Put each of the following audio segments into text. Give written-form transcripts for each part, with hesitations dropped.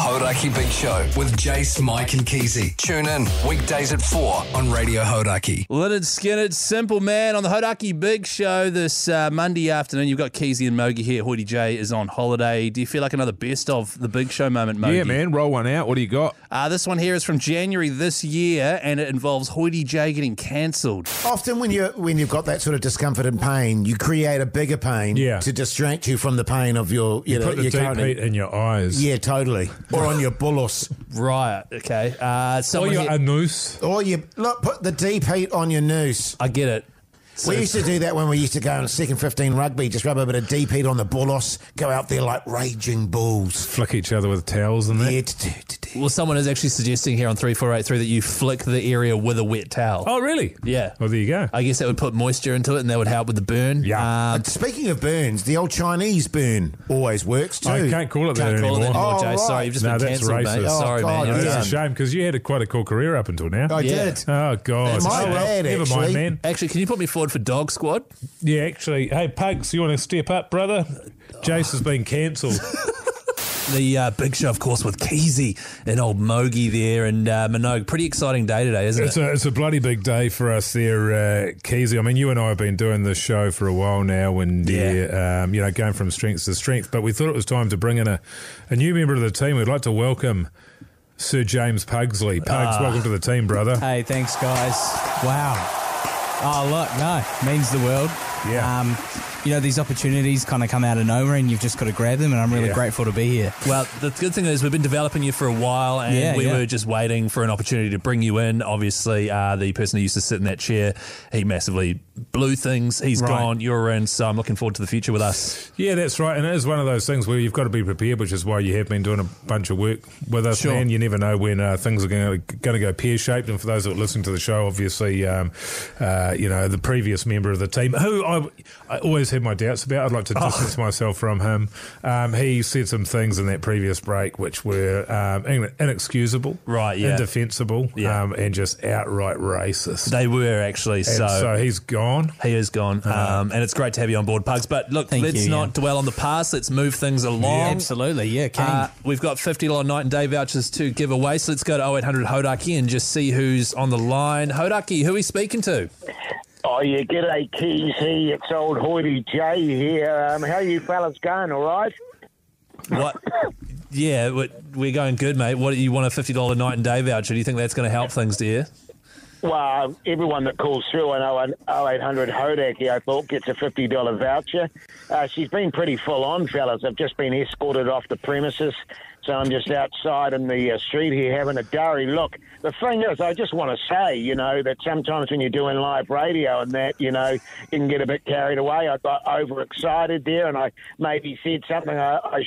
Hauraki Big Show with Jase, Mike and Keyzie. Tune in weekdays at 4 on Radio Hauraki. Leonard Skinner, simple man on the Hauraki Big Show this Monday afternoon. You've got Keyzie and Mogi here. Hoity J is on holiday. Do you feel like another best of the Big Show moment, Mogi? Yeah, man. Roll one out. What do you got? This one here is from January this year, and it involves Hoity J getting cancelled. Often when you've got that sort of discomfort and pain, you create a bigger pain to distract you from the pain of your You put the deep heat in your eyes. Yeah, totally. Or on your bullos. Right, okay. Or your anus. Or you put the deep heat on your noose. I get it. So we used to do that when we used to go on second 15 rugby, just rub a bit of deep heat on the bullos, go out there like raging bulls. Flick each other with towels and that. Yeah, well, someone is actually suggesting here on 3483 that you flick the area with a wet towel. Oh, really? Yeah. Well, there you go. I guess that would put moisture into it and that would help with the burn. Yeah. Speaking of burns, the old Chinese burn always works too. I can't call it that Can't call it anymore. that anymore, Jay. Right. Sorry, you've just No, been that's cancelled, racist. mate. Oh, Sorry, God, man. yeah. It's a shame because you had quite a cool career up until now. I Yeah. did. Oh, God. My bad, Never actually. mind, man. Actually, can you put me forward for Dog Squad? Yeah, actually. Hey, Pugs, you want to step up, brother? Jace has been cancelled. The Big Show, of course, with Keyzie and old Mogi there and Minogue. Pretty exciting day today, isn't it? It's a bloody big day for us there, Keyzie. I mean, you and I have been doing this show for a while now and, going from strength to strength. But we thought it was time to bring in a new member of the team. We'd like to welcome Sir James Pugsley. Pugs, welcome to the team, brother. Hey, thanks, guys. Wow. Oh, look, no, means the world. Yeah. These opportunities kind of come out of nowhere and you've just got to grab them, and I'm really grateful to be here. Well, the good thing is we've been developing you for a while, and we were just waiting for an opportunity to bring you in. Obviously, the person who used to sit in that chair, he massively blew things. He's gone, you're in, so I'm looking forward to the future with us. Yeah, that's right. And it is one of those things where you've got to be prepared, which is why you have been doing a bunch of work with us, man. You never know when things are going to go pear-shaped. And for those that are listening to the show, obviously, the previous member of the team, who I always had my doubts about, I'd like to distance myself from him. He said some things in that previous break which were inexcusable, indefensible, and just outright racist. They were actually. So he's gone. He is gone. And it's great to have you on board, Pugs. But look, let's not dwell on the past. Let's move things along. Yeah, absolutely, King. We've got $50 night and day vouchers to give away. So let's go to 0800 Hauraki and just see who's on the line. Hauraki, who are we speaking to? Oh, yeah, g'day, Keyzie. It's old Hoity J here. How you fellas going, all right? What? Yeah, we're going good, mate. What, you want a $50 night and day voucher? Do you think that's going to help things, do you? Well, everyone that calls through on 0800 Hauraki, I thought, gets a $50 voucher. She's been pretty full-on, fellas. I've just been escorted off the premises, so I'm just outside in the street here having a durry. Look, the thing is, I just want to say, that sometimes when you're doing live radio and that, you can get a bit carried away. I got overexcited there and I maybe said something I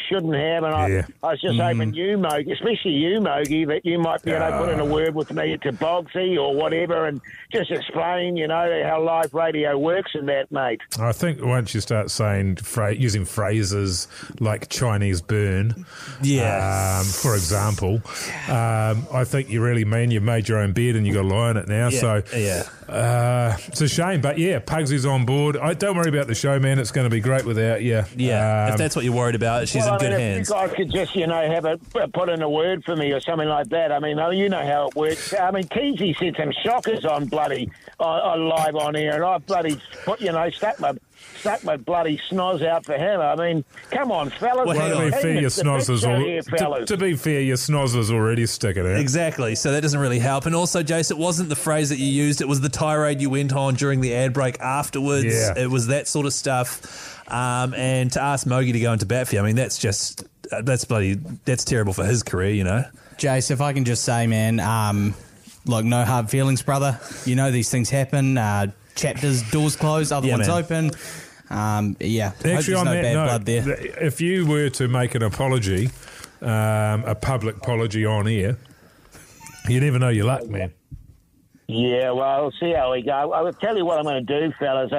shouldn't have, and I was just hoping you, Mogi, especially you, Mogi, that you might be able to put in a word with me to Bogsy or whatever and just explain, how live radio works and that, mate. I think once you start saying, using phrases like Chinese burn, for example, I think you really mean you've made your own bed and you've got to lie on it now. It's a shame, but Pugsy's on board. Don't worry about the show, man. It's going to be great without you. If that's what you're worried about, she's in good hands. If you guys could just, put in a word for me or something like that. I mean, you know how it works. I mean, Keyzie said some shockers on live on air, and I bloody put, stuck my bloody snoz out for him. I mean, come on, fellas. Well, to be fair, your snoz was already sticking out. Exactly, so that doesn't really help. And also, Jase, it wasn't the phrase that you used, it was the tirade you went on during the ad break afterwards. Yeah. It was that sort of stuff. And to ask Mogi to go into bat for you, I mean, that's terrible for his career, Jase, if I can just say, man, no hard feelings, brother. These things happen. Chapters, doors closed, other ones open. Actually, hope there's no bad blood there. If you were to make an apology, a public apology on air, you never know your luck, man. Yeah, well, we'll see how we go. I'll tell you what I'm going to do, fellas.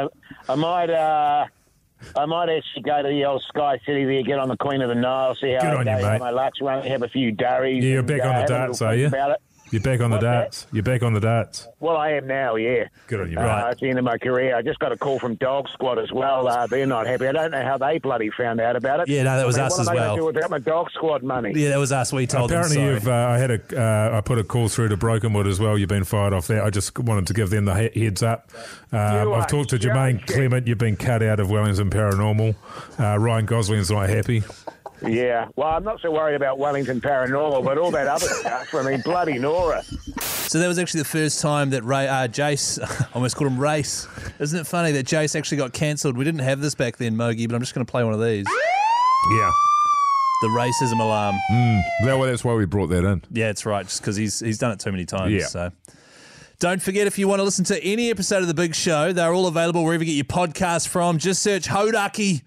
I might actually go to the old Sky City there, get on the Queen of the Nile, see how Good I on go. you, mate. My luck's run, have a few durries. Yeah, you're back on the darts, are you? About it. You're back on the darts. You're back on the darts. Well, I am now, yeah. Good on you, mate. It's the end of my career. I just got a call from Dog Squad as well. They're not happy. I don't know how they bloody found out about it. Yeah, no, that was us as well. What am I well. going to do without my Dog Squad money? Yeah, that was us. We told Apparently them. Apparently, I put a call through to Brokenwood as well. You've been fired off there. I just wanted to give them the heads up. I've talked to Jermaine Clement. You've been cut out of Wellington Paranormal. Ryan Gosling's not happy. Yeah, well, I'm not so worried about Wellington Paranormal, but all that other stuff, I mean, bloody Nora. So that was actually the first time that Jase, I almost called him Race. Isn't it funny that Jase actually got cancelled? We didn't have this back then, Mogi, but I'm just going to play one of these. Yeah. The racism alarm. That's why we brought that in. Yeah, it's right, just because he's done it too many times. Yeah. So. Don't forget, if you want to listen to any episode of The Big Show, they're all available wherever you get your podcast from. Just search Hauraki.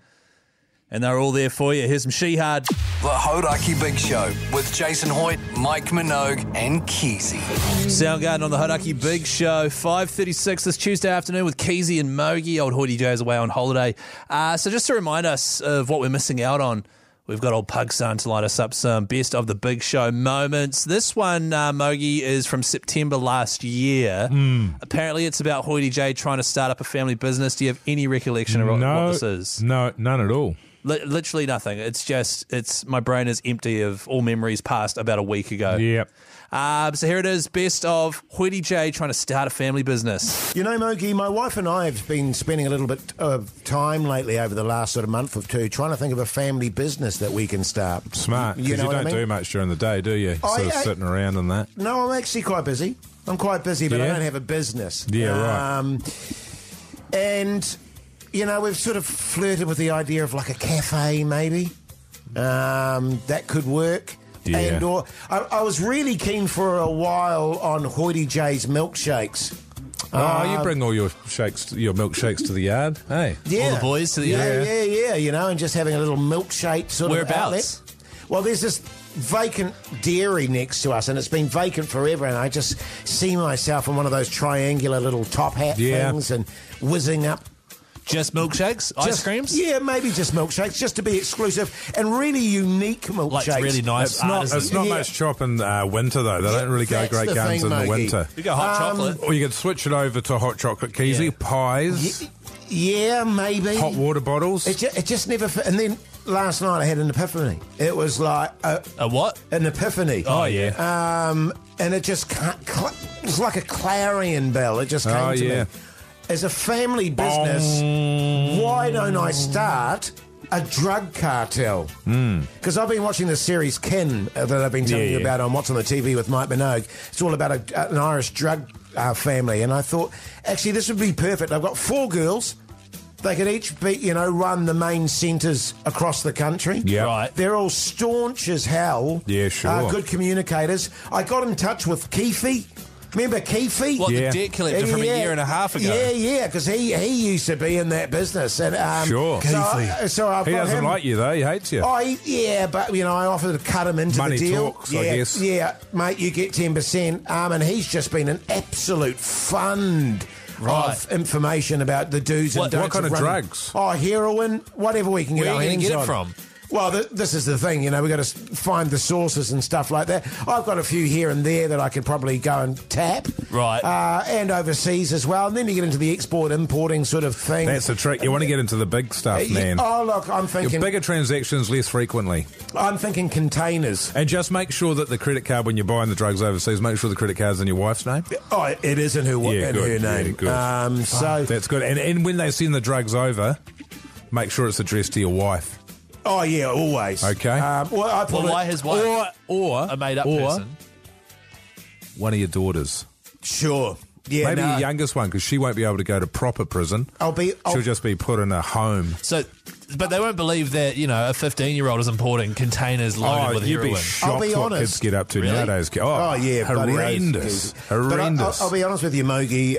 And they're all there for you. Here's some Shehad. The Hauraki Big Show with Jason Hoyt, Mike Minogue and Keyzie. Soundgarden on the Hauraki Big Show, 5:36 this Tuesday afternoon with Keyzie and Mogi. Old Hoity J is away on holiday. So just to remind us of what we're missing out on, we've got old Pugson to light us up some best of the Big Show moments. This one, Mogi, is from September last year. Apparently it's about Hoity J trying to start up a family business. Do you have any recollection of what this is? No, none at all. Literally nothing. It's my brain is empty of all memories past about a week ago. Yep. So here it is, best of Hoity J trying to start a family business. You know, Mogi, my wife and I have been spending a little bit of time lately over the last sort of month or two trying to think of a family business that we can start. Smart, because you don't do much during the day, do you? Sitting around and that. No, I'm actually quite busy. I'm quite busy, but I don't have a business. Yeah, right. And... you know, we've sort of flirted with the idea of like a cafe, maybe. That could work. Yeah. And I was really keen for a while on Hoity J's milkshakes. You bring all your milkshakes to the yard, hey? Yeah. All the boys to the yard? Yeah, you know, and just having a little milkshake sort of outlet. Whereabouts? Well, there's this vacant dairy next to us, and it's been vacant forever, and I just see myself in one of those triangular little top hat things and whizzing up. Just milkshakes? Ice creams? Yeah, maybe just milkshakes, just to be exclusive and really unique milkshakes. Like really nice. It's not much chop in winter, though. They don't really go great guns in the winter. You go hot chocolate. Or you could switch it over to hot chocolate, Keyzie. Yeah. Pies. Yeah, maybe. Hot water bottles. It just never fit. And then last night I had an epiphany. It was like... a what? An epiphany. Oh, yeah. And it just... it was like a clarion bell. It just came to me. As a family business, why don't I start a drug cartel? Because I've been watching the series Kin that I've been telling you about on What's on the TV with Mike Minogue. It's all about an Irish drug family. And I thought, actually, this would be perfect. I've got 4 girls. They could each be, run the main centres across the country. Yeah. Right. They're all staunch as hell. Yeah, sure. Good communicators. I got in touch with Keyzie. Remember Keyzie? What, the debt collector from a year and a half ago? Yeah, because he used to be in that business. And, sure. So I've he got doesn't him. Like you, though. He hates you. Oh, yeah, but, I offered to cut him into Money the deal. talks, I guess. Yeah, mate, you get 10%. And he's just been an absolute fund of information about the do's and don'ts. What kind of drugs? Oh, heroin, whatever we can get our hands on. Where are you going to get it from? Well, this is the thing, we've got to find the sources and stuff like that. I've got a few here and there that I could probably go and tap. Right. And overseas as well. And then you get into the export-importing sort of thing. That's the trick. You want to get into the big stuff, man. Oh, look, I'm thinking... bigger transactions less frequently. I'm thinking containers. And just make sure that the credit card, when you're buying the drugs overseas, make sure the credit card's in your wife's name. Oh, it is in her name. Yeah, good. So that's good. And when they send the drugs over, make sure it's addressed to your wife. Oh, yeah, always. Okay. Why his wife? Or a made-up person? One of your daughters. Sure. Yeah, maybe your youngest one, because she won't be able to go to proper prison. She'll just be put in a home. So, but they won't believe that, a 15-year-old is importing containers loaded with heroin. You'd be shocked I'll be what honest. kids get up to nowadays. Yeah, horrendous. Horrendous. I'll be honest with you, Mogi.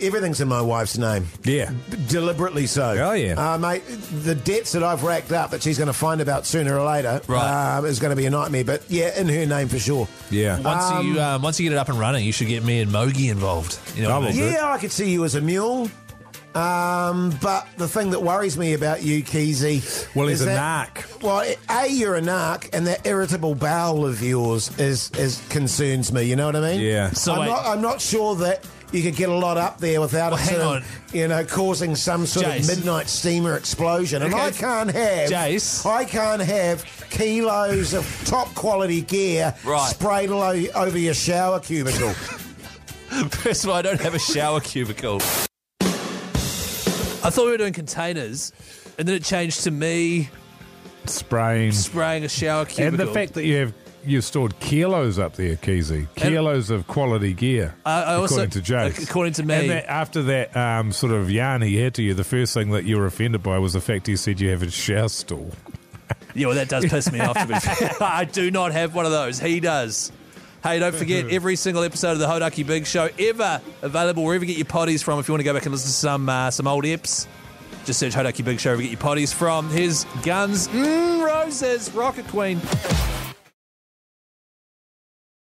Everything's in my wife's name. Yeah. Deliberately so. Oh, yeah. Mate, the debts that I've racked up that she's going to find about sooner or later is going to be a nightmare. But, yeah, in her name for sure. Yeah. Once you get it up and running, you should get me and Mogi involved. Yeah, I could see you as a mule. But the thing that worries me about you, Keyzie... Well, he's a narc. Well, A, you're a narc, and that irritable bowel of yours is concerns me, you know what I mean? Yeah. So I'm not sure that you could get a lot up there without causing some sort Jase. of midnight steamer explosion. And I can't have kilos of top quality gear sprayed all over your shower cubicle. First of all, I don't have a shower cubicle. I thought we were doing containers, and then it changed to me spraying a shower cubicle. And the fact that you've stored kilos up there, Keyzie. Kilos of quality gear, according to Jase. According to me. And after that sort of yarn he had to you, the first thing that you were offended by was the fact he said you have a shower stall. Yeah, well, that does piss me off, to be fair. I do not have one of those. He does. Hey, don't forget, every single episode of the Hauraki Big Show ever available wherever you get your potties from. If you want to go back and listen to some old eps, just search Hauraki Big Show wherever you get your potties from. Here's Guns N' Roses, Rocket Queen.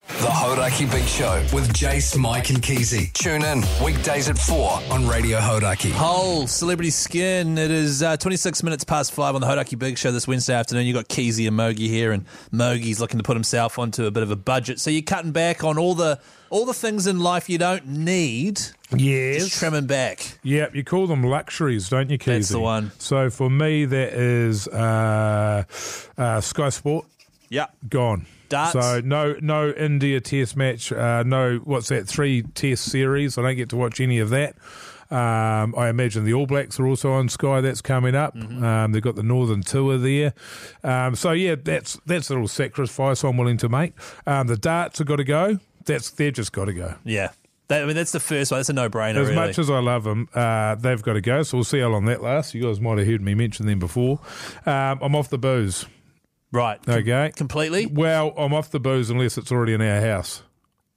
The Hauraki Big Show with Jase, Mike and Keyzie. Tune in weekdays at 4 on Radio Hauraki. Whole Celebrity Skin. It is 26 minutes past 5 on the Hauraki Big Show this Wednesday afternoon. You've got Keyzie and Mogi here, and Mogi's looking to put himself onto a bit of a budget. So you're cutting back on all the things in life you don't need. Yes. Just trimming back. Yeah, you call them luxuries, don't you, Keyzie? That's the one. So for me, that is Sky Sport. Yeah. Gone. Darts. So no India Test match. No, what's that? 3 Test series. I don't get to watch any of that. I imagine the All Blacks are also on Sky. That's coming up. Mm-hmm. They've got the Northern Tour there. So yeah, that's a little sacrifice I'm willing to make. The darts have got to go. They've just got to go. Yeah. That's the first one. That's a no-brainer, As much as I love them, they've got to go. So we'll see how long that lasts. You guys might have heard me mention them before. I'm off the booze. Right. Okay. Completely? Well, I'm off the booze unless it's already in our house.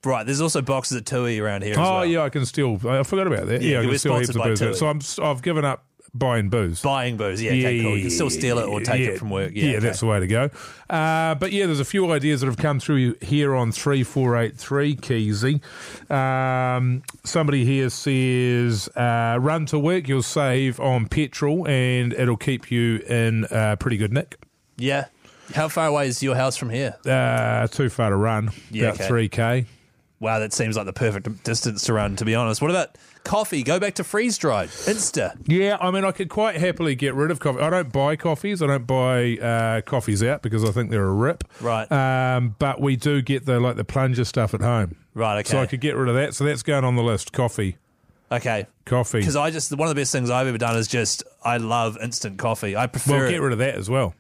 Right. There's also boxes at Tui around here as well. Oh, yeah, I can still... I forgot about that. Yeah, I can we're still heaps of sponsored booze. by So I've given up buying booze. Buying booze. Yeah, okay, cool. You can still steal it or take it from work. Yeah, okay. That's the way to go. But yeah, there's a few ideas that have come through here on 3483, Keyzie. Somebody here says, run to work, you'll save on petrol and it'll keep you in pretty good nick. Yeah. How far away is your house from here? Too far to run. Yeah, about 3K. Wow, that seems like the perfect distance to run, to be honest. What about coffee? Go back to freeze-dried. Insta. Yeah, I mean, I could quite happily get rid of coffee. I don't buy coffees. I don't buy coffees out because I think they're a rip. Right. But we do get the plunger stuff at home. Right, okay. So I could get rid of that. So that's going on the list. Coffee. Okay. Coffee. Because one of the best things I've ever done is I love instant coffee. I prefer Well, get rid of that as well.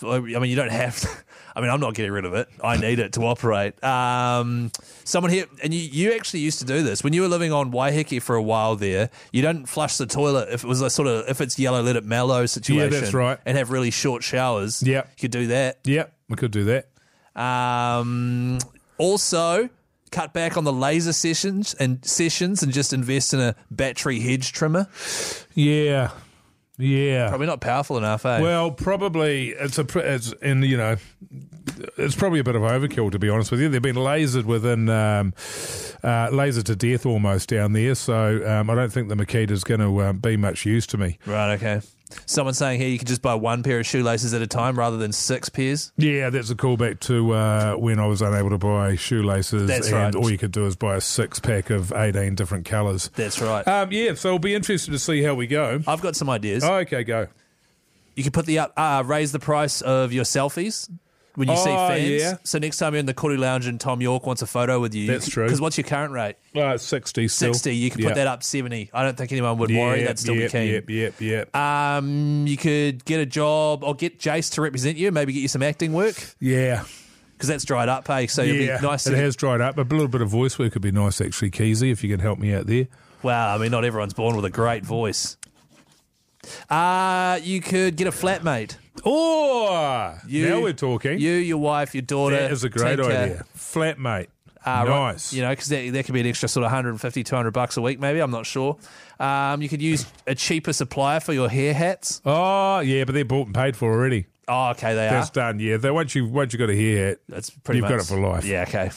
I mean, you don't have to. I mean, I'm not getting rid of it. I need it to operate. Someone here, and you actually used to do this when you were living on Waiheke for a while there. You don't flush the toilet if it was if it's yellow, let it mellow situation. Yeah, that's right. And have really short showers. Yeah. You could do that. Yeah, we could do that. Also, cut back on the laser sessions and just invest in a battery hedge trimmer. Yeah. Yeah. Probably not powerful enough, eh? Well, probably it's probably a bit of overkill, to be honest with you. They've been lasered lasered to death almost down there, so I don't think the Makita's going to be much use to me. Right, okay. Someone's saying here you can just buy one pair of shoelaces at a time rather than 6 pairs. Yeah, that's a callback to when I was unable to buy shoelaces. That's and right. All you could do is buy a 6-pack of 18 different colours. That's right. Yeah, so I'll be interested to see how we go. I've got some ideas. Oh, okay, go. You can put raise the price of your selfies when you see fans. Yeah. So next time you're in the Kuri Lounge and Tom York wants a photo with you. That's true. Because what's your current rate? 60 still. 60. You can put that up 70. I don't think anyone would worry. That'd still be keen. Yep. You could get a job or get Jase to represent you. Maybe get you some acting work. Yeah. Because that's dried up, hey? So it'd be nice. It has dried up. A little bit of voice work would be nice, actually, Keyzie, if you could help me out there. Wow, I mean, not everyone's born with a great voice. You could get a flatmate. Oh, now we're talking. You, your wife, your daughter. That is a great idea. Flatmate. Nice. Right, because that could be an extra sort of $150, $200 a week, maybe. I'm not sure. You could use a cheaper supplier for your hair hats. Oh, yeah, but they're bought and paid for already. Oh, okay, That's done, yeah. Once you've got a hair hat, that's pretty you've much got it for life. Yeah, okay.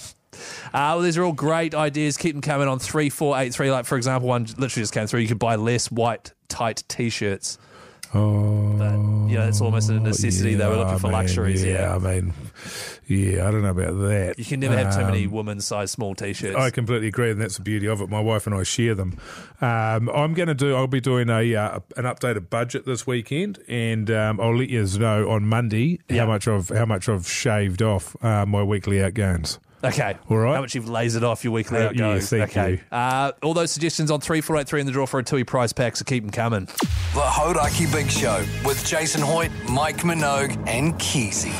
Well, these are all great ideas. Keep them coming on 3483. Like, for example, one literally just came through. You could buy less white, tight T-shirts. Oh, but, it's almost a necessity. They were looking for luxuries. I mean, I don't know about that. You can never have too many woman-sized small T-shirts. I completely agree, and that's the beauty of it. My wife and I share them. I'll be doing an updated budget this weekend, and I'll let you know on Monday how much I've shaved off my weekly outgoings. Okay. All right. How much you've lasered off your weekly outgoings. Thank you. All those suggestions on 3483 in the draw for a Tui prize pack, so keep them coming. The Hauraki Big Show with Jason Hoyt, Mike Minogue, and Keyzie.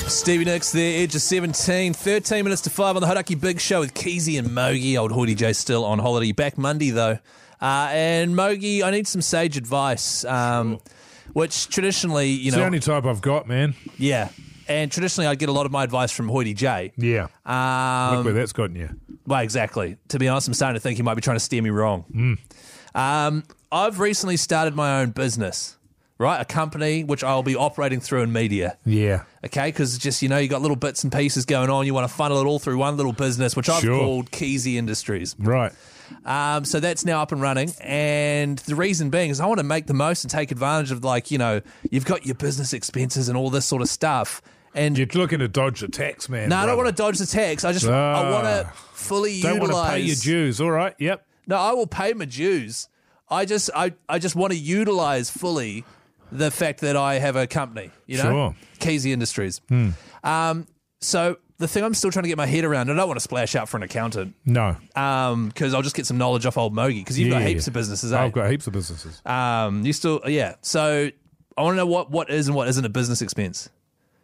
Stevie Nicks there, Edge of 17, 13 minutes to 5 on the Hauraki Big Show with Keyzie and Mogi. Old Hoity Jase still on holiday. Back Monday, though. And Mogi, I need some sage advice, which traditionally, It's the only type I've got, man. Yeah. And traditionally, I'd get a lot of my advice from Hoity J. Yeah. Look where that's gotten you. Well, exactly. To be honest, I'm starting to think he might be trying to steer me wrong. I've recently started my own business, right? A company which I'll be operating through in media. Yeah. Okay, because just, you got little bits and pieces going on. You want to funnel it all through one little business, which I've called Keyzie Industries. Right. So that's now up and running. And the reason being is I want to make the most and take advantage of, you've got your business expenses and all this sort of stuff. And you're looking to dodge the tax, man. No, I don't want to dodge the tax. I want to fully don't utilize. Don't want to pay your dues. All right. Yep. No, I will pay my dues. I just want to utilize fully the fact that I have a company. Sure. Keyzie Industries. So the thing I'm still trying to get my head around, I don't want to splash out for an accountant. No. Because I'll just get some knowledge off old Mogi. Because you've got heaps of businesses. I've got heaps of businesses. You still, So I want to know what is and what isn't a business expense.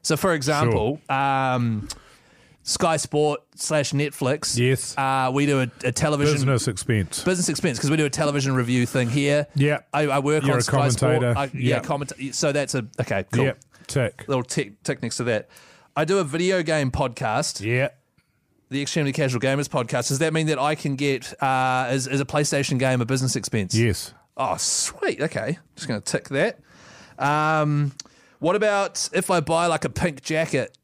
So, for example, Sky Sport / Netflix. Yes. We do a television business expense. Business expense because we do a television review thing here. Yeah. I work You're on a Sky commentator. Sport. So that's okay. Cool. Yeah. Tick. Little tick next to that. I do a video game podcast. Yeah. The Extremely Casual Gamers podcast. Does that mean that I can get as a PlayStation game a business expense? Yes. Oh, sweet. Okay. Just going to tick that. What about if I buy like a pink jacket?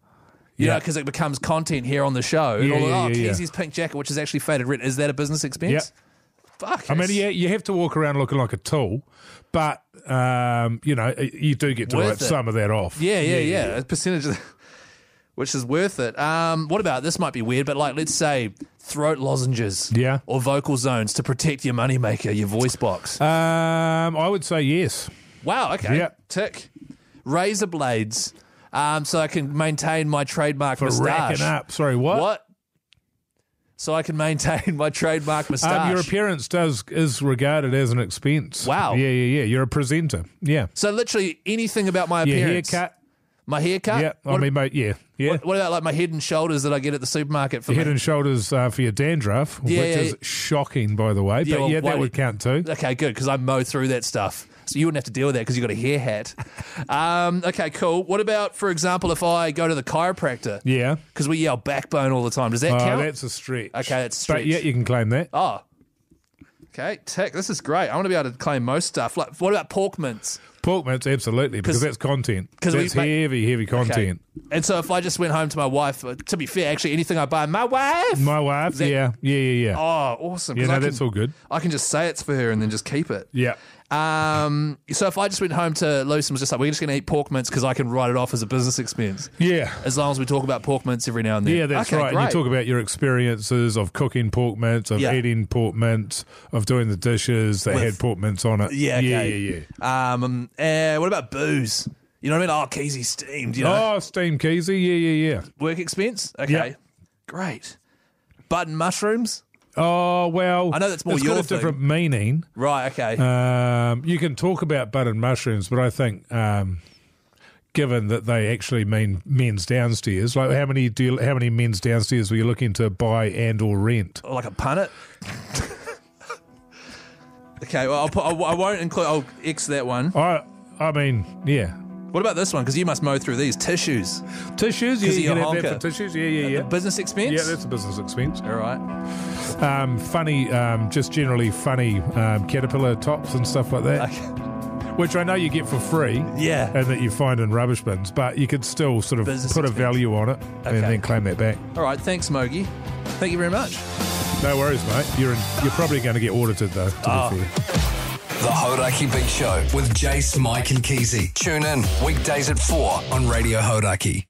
Because it becomes content here on the show. Keizie's pink jacket, which is actually faded red. Is that a business expense? Yeah. Fuck. I mean, you have to walk around looking like a tool, but, you do get to write some of that off. Yeah. A percentage of that, which is worth it. What about, this might be weird, but let's say throat lozenges or vocal zones to protect your moneymaker, your voice box. I would say yes. Wow, okay. Yeah. Tick. Razor blades, so I can maintain my trademark For moustache. racking up. Sorry, what? So I can maintain my trademark moustache. Your appearance is regarded as an expense. Wow. Yeah. You're a presenter. Yeah. So literally anything about my appearance. Your haircut. My haircut? Yeah. Yeah. What about my head and shoulders that I get at the supermarket for Head and shoulders for your dandruff, which is shocking, by the way. But that would count too. Okay, good, because I mow through that stuff. So you wouldn't have to deal with that because you've got a hair hat. Okay, cool. What about, for example, if I go to the chiropractor? Yeah. Because we yell backbone all the time. Does that count? That's a stretch. Okay, that's a stretch. But yeah, you can claim that. Oh. Okay, tick. This is great. I want to be able to claim most stuff. What about pork mince? Pork mince, absolutely, because that's content. That's heavy content. Okay. And so if I just went home to my wife, to be fair, actually, anything I buy, my wife. Yeah. Oh, awesome. Yeah, that's all good. I can just say it's for her and then just keep it. Yeah. So if I just went home to Lucy and was just like, we're just going to eat pork mince because I can write it off as a business expense. Yeah. As long as we talk about pork mince every now and then. Yeah, that's right. Great. And you talk about your experiences of cooking pork mince, of eating pork mince, of doing the dishes that had pork mince on it. Yeah, okay. Yeah. What about booze? You know what I mean? Oh, Keyzie steamed, Oh, steamed Keyzie. Yeah. Work expense? Okay. Yep. Great. Button mushrooms? Oh, well, I know that's more it's your got a thing. different meaning. Right, okay. You can talk about button mushrooms, but I think given that they actually mean men's downstairs, like how many men's downstairs were you looking to buy and or rent? Like a punnet? Okay, well, I won't include, I'll X that one. I mean, yeah. What about this one? Because you must mow through these. Tissues. Tissues? Yeah, you can have that for tissues. Yeah. Business expense? Yeah, that's a business expense. All right. Funny, just generally funny caterpillar tops and stuff like that. Okay. Which I know you get for free. Yeah. And that you find in rubbish bins, but you could still sort of Business put expense. a value on it and then claim that back. All right, thanks, Mogi. Thank you very much. No worries, mate. You're probably going to get audited, though, to be fair. The Hauraki Big Show with Jase, Mike and Keyzie. Tune in weekdays at 4 on Radio Hauraki.